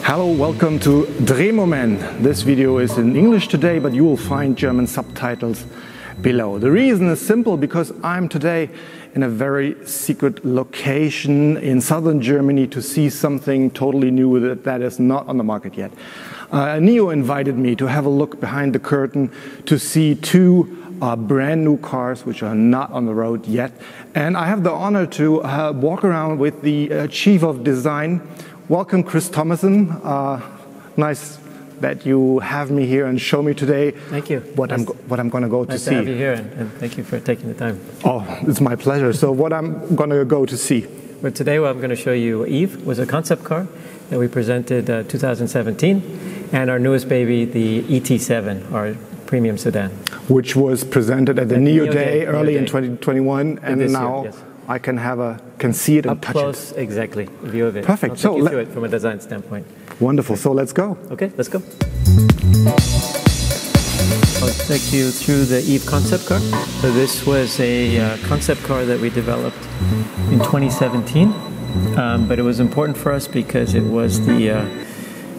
Hello, welcome to Drehmoment. This video is in English today, but you will find German subtitles below. The reason is simple, because I'm today in a very secret location in southern Germany to see something totally new that is not on the market yet. Nio invited me to have a look behind the curtain to see two brand new cars which are not on the road yet. And I have the honor to walk around with the Chief of Design. Welcome, Kris Tomasson. Nice that you have me here and show me today. Thank you. What I'm going to go to see. Nice to have you here, and thank you for taking the time. Oh, it's my pleasure. So what I'm going to go to see. But today I'm going to show you Eve, was a concept car that we presented 2017, and our newest baby, the ET7, our premium sedan. Which was presented at the Nio Day early in 2021, and now year, yes. I can see it and touch close, it. Exactly, a view of it. Perfect. I'll take you through it from a design standpoint. Wonderful. So let's go. Okay, let's go. I'll take you through the Eve-Konzept car. So this was a concept car that we developed in 2017, but it was important for us because it was the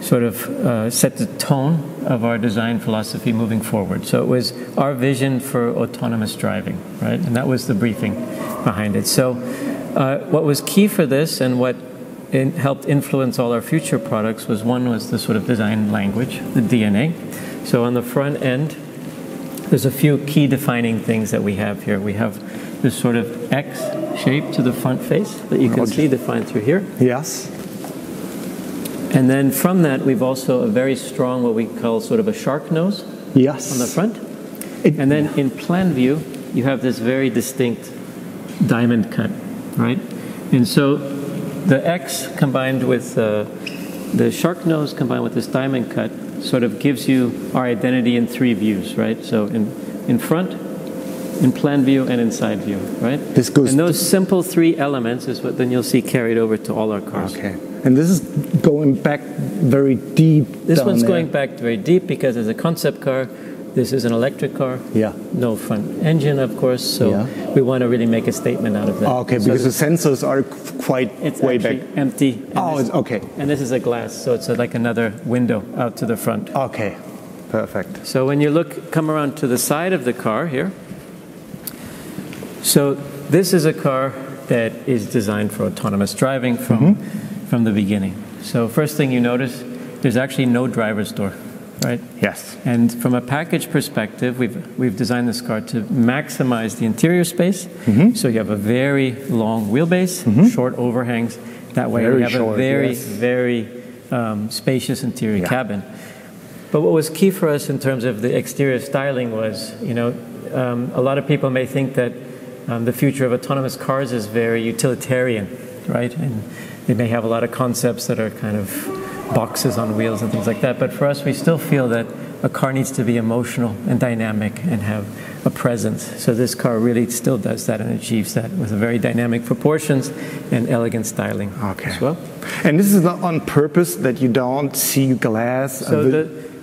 sort of set the tone of our design philosophy moving forward. So it was our vision for autonomous driving, right? And that was the briefing behind it. So what was key for this, and what helped influence all our future products, was the sort of design language, the DNA. So on the front end, there's a few key defining things that we have here. We have this sort of X shape to the front face that you can see defined through here. Yes. And then from that, we've also a very strong, what we call sort of a shark nose. Yes. On the front. And then in plan view, you have this very distinct diamond cut, right? And so the X combined with the shark nose combined with this diamond cut sort of gives you our identity in three views, right? So in front, in plan view, and in side view, right? And those simple three elements is what then you'll see carried over to all our cars. Okay. And this is going back very deep. This one's going back very deep because as a concept car, this is an electric car. Yeah. No front engine, of course. So we want to really make a statement out of that. Okay, so because the sensors are quite way back. It's empty. It's okay. And this is a glass, so it's like another window out to the front. Okay, perfect. So when you come around to the side of the car here. So this is a car that is designed for autonomous driving from the beginning. So first thing you notice, there's actually no driver's door. Right? Yes. And from a package perspective, we've designed this car to maximize the interior space. So you have a very long wheelbase, short overhangs. That way you have a very spacious interior cabin. But what was key for us in terms of the exterior styling was, a lot of people may think that the future of autonomous cars is very utilitarian, right? And they may have a lot of concepts that are kind of boxes on wheels and things like that, but for us we still feel that a car needs to be emotional and dynamic and have a presence. So this car really still does that and achieves that with a very dynamic proportions and elegant styling as well. And this is not on purpose that you don't see glass? So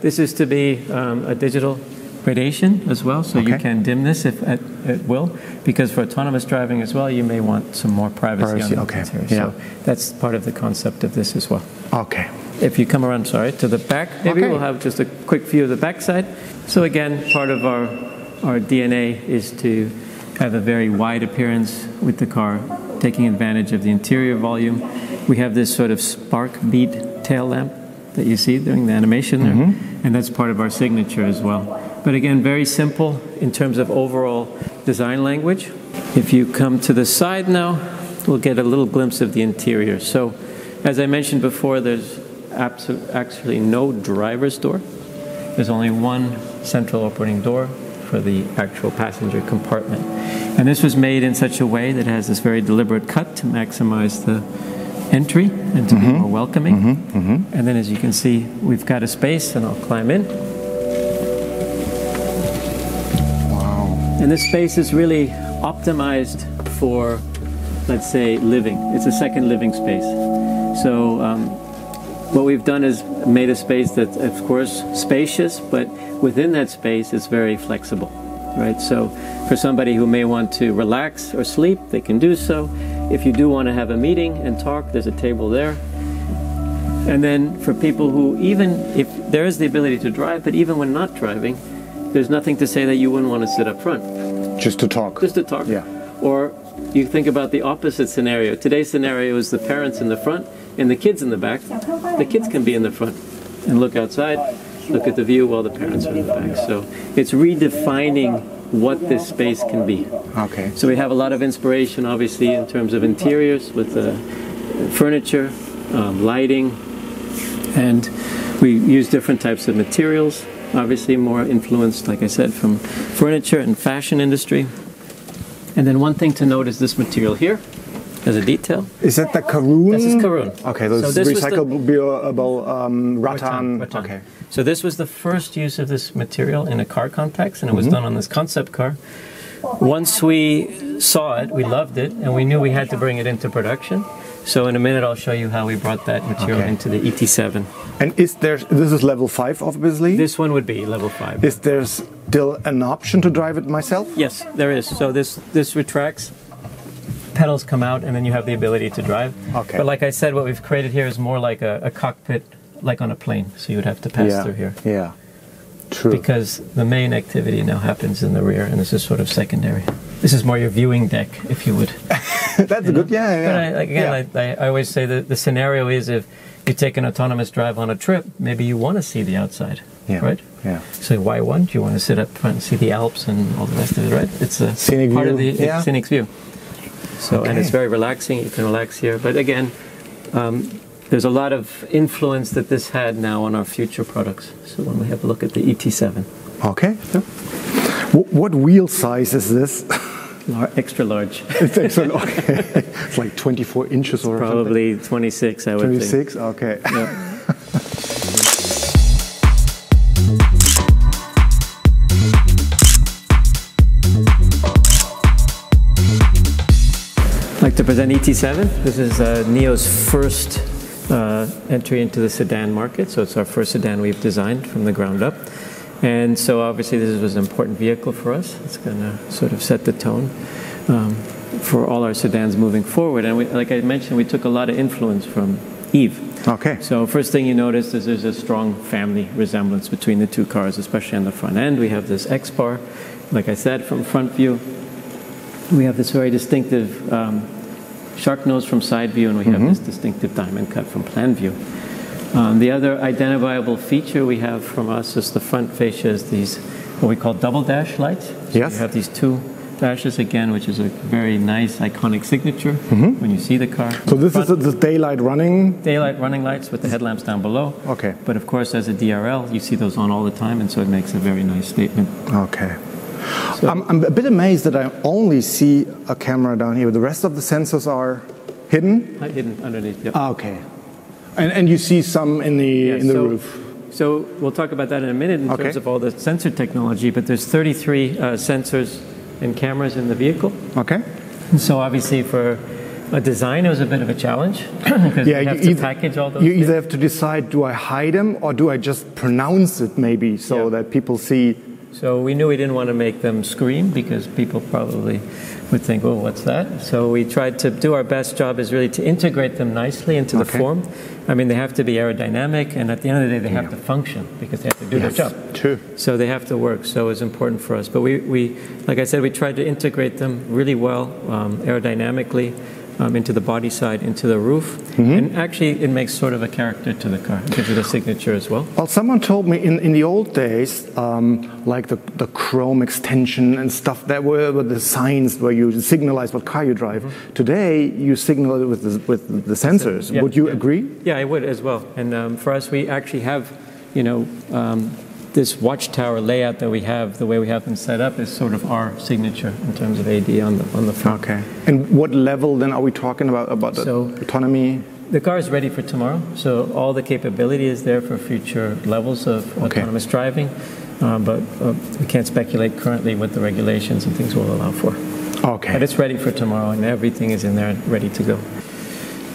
this is to be a digital gradation as well, so you can dim this if at will, because for autonomous driving as well you may want some more privacy on the interior. So that's part of the concept of this as well. Okay. If you come around, to the back, maybe we'll have just a quick view of the back side. So again, part of our DNA is to have a very wide appearance with the car, taking advantage of the interior volume. We have this sort of spark bead tail lamp that you see during the animation there, and that's part of our signature as well. But again, very simple in terms of overall design language. If you come to the side now, we'll get a little glimpse of the interior. So as I mentioned before, there's actually no driver's door. There's only one central opening door for the actual passenger compartment. And this was made in such a way that it has this very deliberate cut to maximize the entry and to be more welcoming. And then as you can see, we've got a space, and I'll climb in. Wow. And this space is really optimized for let's say, living. It's a second living space. So what we've done is made a space that's, of course, spacious, but within that space it's very flexible, right? So for somebody who may want to relax or sleep, they can do so. If you do want to have a meeting and talk, there's a table there. And then for people who, even if there is the ability to drive, but even when not driving, there's nothing to say that you wouldn't want to sit up front. Just to talk. Just to talk. Yeah. Or you think about the opposite scenario. Today's scenario is the parents in the front and the kids in the back. The kids can be in the front and look outside, look at the view while the parents are in the back. So it's redefining what this space can be. Okay. So we have a lot of inspiration, obviously, in terms of interiors with the furniture, lighting, and we use different types of materials. Obviously more influenced, like I said, from furniture and fashion industry. And then one thing to note is this material here, as a detail. Is that the Karun? This is Karun. Okay, this is recyclable rattan. Okay. So this was the first use of this material in a car context, and it was done on this concept car. Once we saw it, we loved it, and we knew we had to bring it into production. So in a minute I'll show you how we brought that material into the ET7. And is there, this is level 5 obviously? This one would be level 5. Is there still an option to drive it myself? Yes, there is. So this retracts, pedals come out, and then you have the ability to drive. Okay. But like I said, what we've created here is more like a cockpit, like on a plane. So you would have to pass through here. Yeah, true. Because the main activity now happens in the rear, and this is sort of secondary. This is more your viewing deck, if you would. That's a good, But I always say that the scenario is if you take an autonomous drive on a trip, maybe you want to see the outside, right? Yeah. So why wouldn't you want to sit up front and see the Alps and all the rest of it, right? It's a scenic part view. of the scenic view. So, and it's very relaxing. You can relax here. But again, there's a lot of influence that this had now on our future products. So when we have a look at the ET7. Okay. What wheel size is this? Extra large. It's extra, okay. It's like 24 inches or probably something. 26, I would 26? think. Okay. Yeah. I'd like to present ET7. This is Nio's first entry into the sedan market. So it's our first sedan we've designed from the ground up. And so obviously this was an important vehicle for us. It's going to sort of set the tone for all our sedans moving forward. And like I mentioned, we took a lot of influence from Eve. Okay. So first thing you notice is there's a strong family resemblance between the two cars, especially on the front end. We have this X-bar, like I said, from front view. We have this very distinctive shark nose from side view, and we have this distinctive diamond cut from plan view. The other identifiable feature we have from us is the front fascia is these, what we call double dash lights. So you have these two dashes again, which is a very nice iconic signature when you see the car. So this is the daylight running? Daylight running lights with the headlamps down below. Okay. But of course, as a DRL, you see those on all the time, and so it makes a very nice statement. Okay. So, I'm a bit amazed that I only see a camera down here. The rest of the sensors are hidden? Hidden underneath, yep. Okay. And you see some in the roof. So we'll talk about that in a minute in terms of all the sensor technology, but there's 33 sensors and cameras in the vehicle. Okay. And so obviously for a design, it was a bit of a challenge because you have to package all those You things. either have to decide, do I hide them or do I just pronounce it maybe so that people see? So we knew we didn't want to make them scream because people probably would think, oh, what's that? So we tried to do our best job is really to integrate them nicely into the form. I mean, they have to be aerodynamic, and at the end of the day, they have to function because they have to do their job. True. So they have to work, so it's important for us. But we like I said, we tried to integrate them really well aerodynamically into the body side, into the roof. And actually, it makes sort of a character to the car. It gives it a signature as well. Well, someone told me in the old days, like the chrome extension and stuff, that were the signs where you signalize what car you drive. Today, you signal it with the sensors. Would you agree? Yeah, I would as well. And for us, we actually have, this watchtower layout that we have, the way we have them set up, is sort of our signature in terms of AD on the front. Okay. And what level then are we talking about the autonomy? The car is ready for tomorrow, so all the capability is there for future levels of autonomous driving, but we can't speculate currently what the regulations and things will allow for. Okay. But it's ready for tomorrow, and everything is in there and ready to go.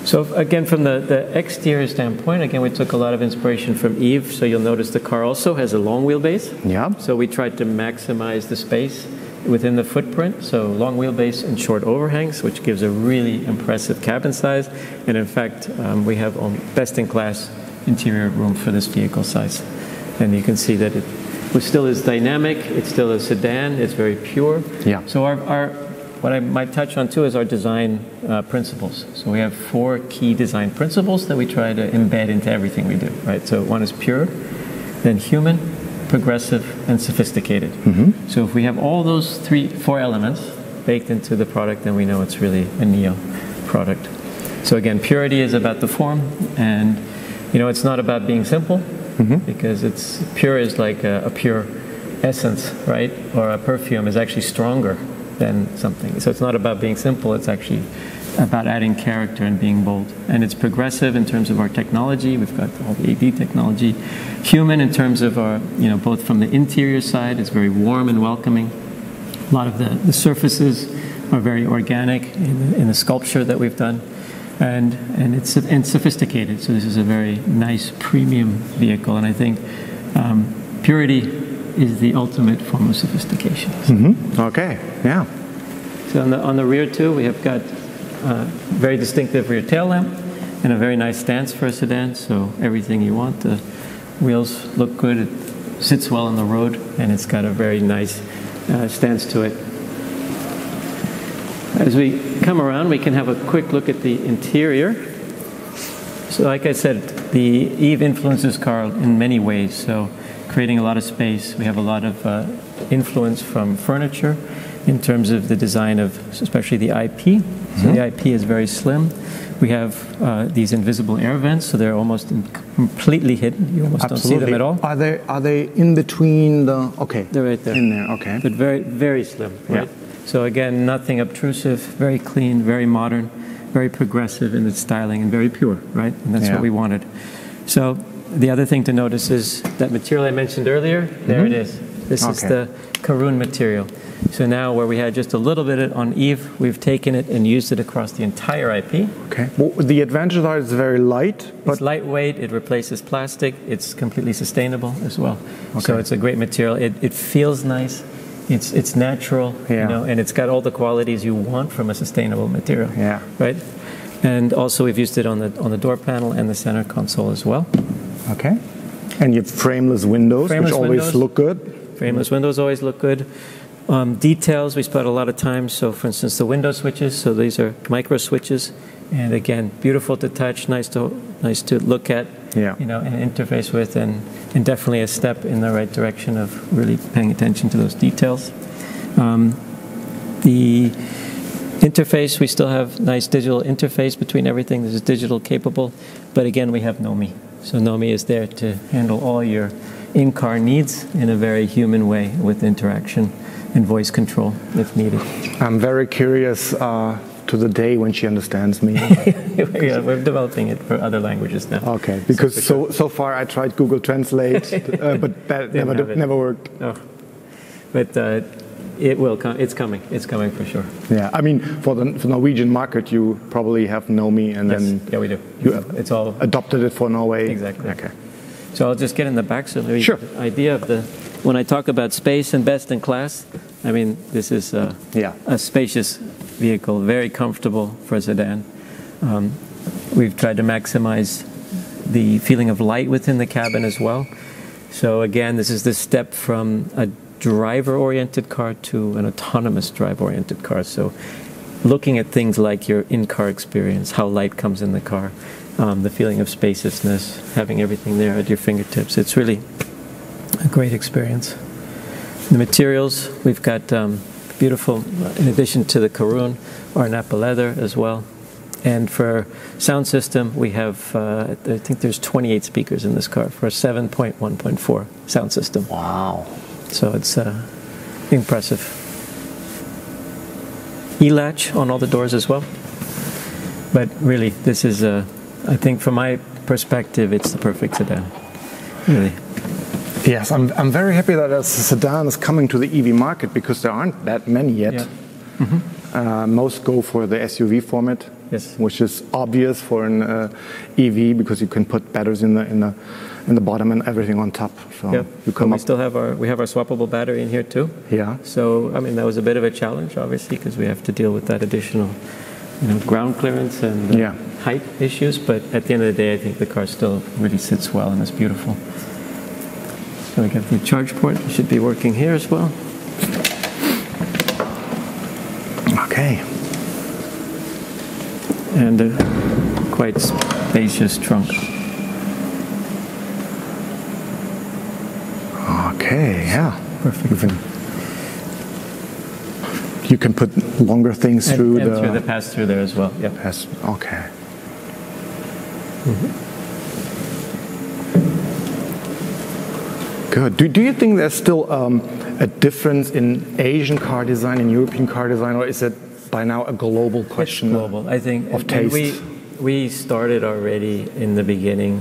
So again, from the exterior standpoint, again, we took a lot of inspiration from Eve. So you'll notice the car also has a long wheelbase. Yeah. So we tried to maximize the space within the footprint. So long wheelbase and short overhangs, which gives a really impressive cabin size. And in fact, we have best-in-class interior room for this vehicle size. And you can see that it still is dynamic. It's still a sedan. It's very pure. Yeah. So what I might touch on too is our design principles. So we have 4 key design principles that we try to embed into everything we do, right? So one is pure, then human, progressive, and sophisticated. Mm-hmm. So if we have all those 4 elements baked into the product, then we know it's really a Nio product. So again, purity is about the form, and it's not about being simple, because it's pure is like a pure essence, right? Or a perfume is actually stronger than something. So it's not about being simple, it's actually about adding character and being bold. And it's progressive in terms of our technology. We've got all the AD technology. Human in terms of our, both from the interior side, it's very warm and welcoming. A lot of the surfaces are very organic in the sculpture that we've done. And it's sophisticated. So this is a very nice premium vehicle. And I think purity is the ultimate form of sophistication. Mm-hmm. Okay, yeah. So on the rear too, we have got very distinctive rear tail lamp and a very nice stance for a sedan. So everything you want. The wheels look good. It sits well on the road, and it's got a very nice stance to it. As we come around, we can have a quick look at the interior. So like I said, the Eve influences car in many ways. So creating a lot of space. We have a lot of influence from furniture in terms of the design of especially the IP. So the IP is very slim. We have these invisible air vents, so they're almost completely hidden. You almost don't see them at all. Are they in between the... Okay. They're right there. In there, okay. But very, very slim, right? Yeah. So again, nothing obtrusive, very clean, very modern, very progressive in its styling, and very pure, right? And that's what we wanted. So the other thing to notice is that material I mentioned earlier, there it is. This is the Karun material. So now where we had just a little bit on Eve, we've taken it and used it across the entire IP. Okay. Well, the advantage are it's very light. But it's lightweight, it replaces plastic, it's completely sustainable as well. Okay. So it's a great material. It feels nice, it's natural, and it's got all the qualities you want from a sustainable material. Yeah. Right? And also we've used it on the door panel and the center console as well. Okay. And you have frameless windows, which always look good. Frameless windows always look good. Details, we spent a lot of time. So for instance, the window switches, so these are micro switches. And again, beautiful to touch, nice to look at, and interface with, and definitely a step in the right direction of really paying attention to those details. The interface, we still have nice digital interface between everything. This is digital capable, but again, we have Nomi. So Nomi is there to handle all your in-car needs in a very human way with interaction and voice control if needed. I'm very curious to the day when she understands me. Yeah, we're developing it for other languages now. Okay, because so far I tried Google Translate, but that never worked. Oh. But it will come. It's coming. It's coming for sure. Yeah, I mean, for the Norwegian market, you probably have Nomi, and then we do. It's all adopted it for Norway. Exactly. Okay. So I'll just get in the back. So maybe the idea of when I talk about space and best in class, I mean this is a spacious vehicle, very comfortable for a sedan. We've tried to maximize the feeling of light within the cabin as well. So again, this is the step from a driver-oriented car to an autonomous drive-oriented car. So looking at things like your in-car experience, how light comes in the car, the feeling of spaciousness, having everything there at your fingertips. It's really a great experience. The materials, we've got beautiful, in addition to the Karun, our Napa leather as well. And for sound system, we have, I think there's 28 speakers in this car for a 7.1.4 sound system. Wow. So it's impressive. E-latch on all the doors as well. But really, this is, I think from my perspective, it's the perfect sedan. Really. Yes, I'm very happy that a sedan is coming to the EV market because there aren't that many yet. Yeah. Mm-hmm. Most go for the SUV format, yes, which is obvious for an EV because you can put batteries in the bottom and everything on top. So yeah. you come we still have our swappable battery in here too. Yeah. So I mean that was a bit of a challenge, obviously, because we have to deal with that additional, ground clearance and height issues. But at the end of the day, I think the car still really sits well and is beautiful. So we got the charge port. It should be working here as well. Okay. And a quite spacious trunk. Okay, yeah. Perfect. You can put longer things through the pass-through there as well. Yeah. Okay. Mm-hmm. Good. Do you think there's still a difference in Asian car design and European car design, or is it by now a global question? It's global, I think. Of taste. We started already in the beginning.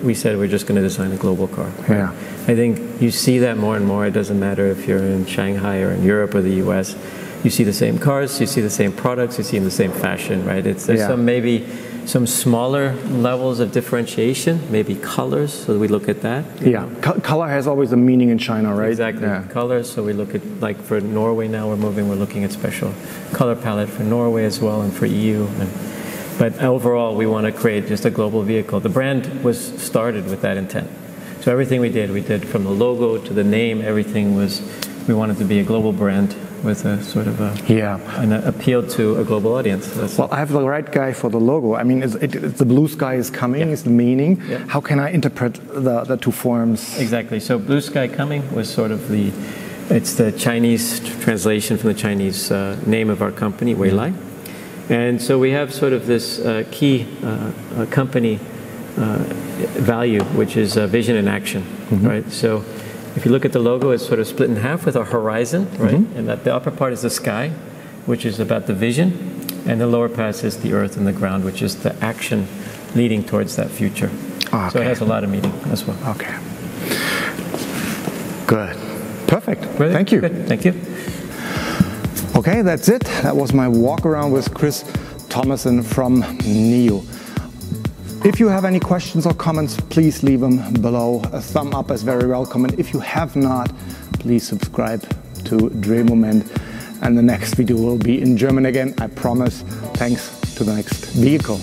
We said we're just going to design a global car. Yeah. I think you see that more and more. It doesn't matter if you're in Shanghai or in Europe or the US. You see the same cars, you see the same products, you see in the same fashion, right? There's maybe some smaller levels of differentiation, maybe colors, so we look at that. Yeah, color has always a meaning in China, right? Exactly, colors, so we look at, like for Norway now we're looking at special color palette for Norway as well and for EU. But overall we want to create just a global vehicle. The brand was started with that intent. So everything we did from the logo to the name, everything was, we wanted to be a global brand with a sort of an appeal to a global audience. Well, I have the right guy for the logo. I mean, it's the blue sky is coming, is the meaning. Yeah. How can I interpret the two forms? Exactly. So blue sky coming was sort of it's the Chinese translation from the Chinese name of our company, Weilai. And so we have sort of this key company value, which is vision and action, right? So if you look at the logo, it's sort of split in half with a horizon, right? And that the upper part is the sky, which is about the vision, and the lower part is the earth and the ground, which is the action leading towards that future. Okay. So it has a lot of meaning as well. Okay. Good. Perfect. Really? Thank you. Good. Thank you. Okay, that's it. That was my walk around with Kris Tomasson from Nio. If you have any questions or comments, please leave them below. A thumb up is very welcome. And if you have not, please subscribe to Drehe Moment. And the next video will be in German again, I promise. Thanks to the next vehicle.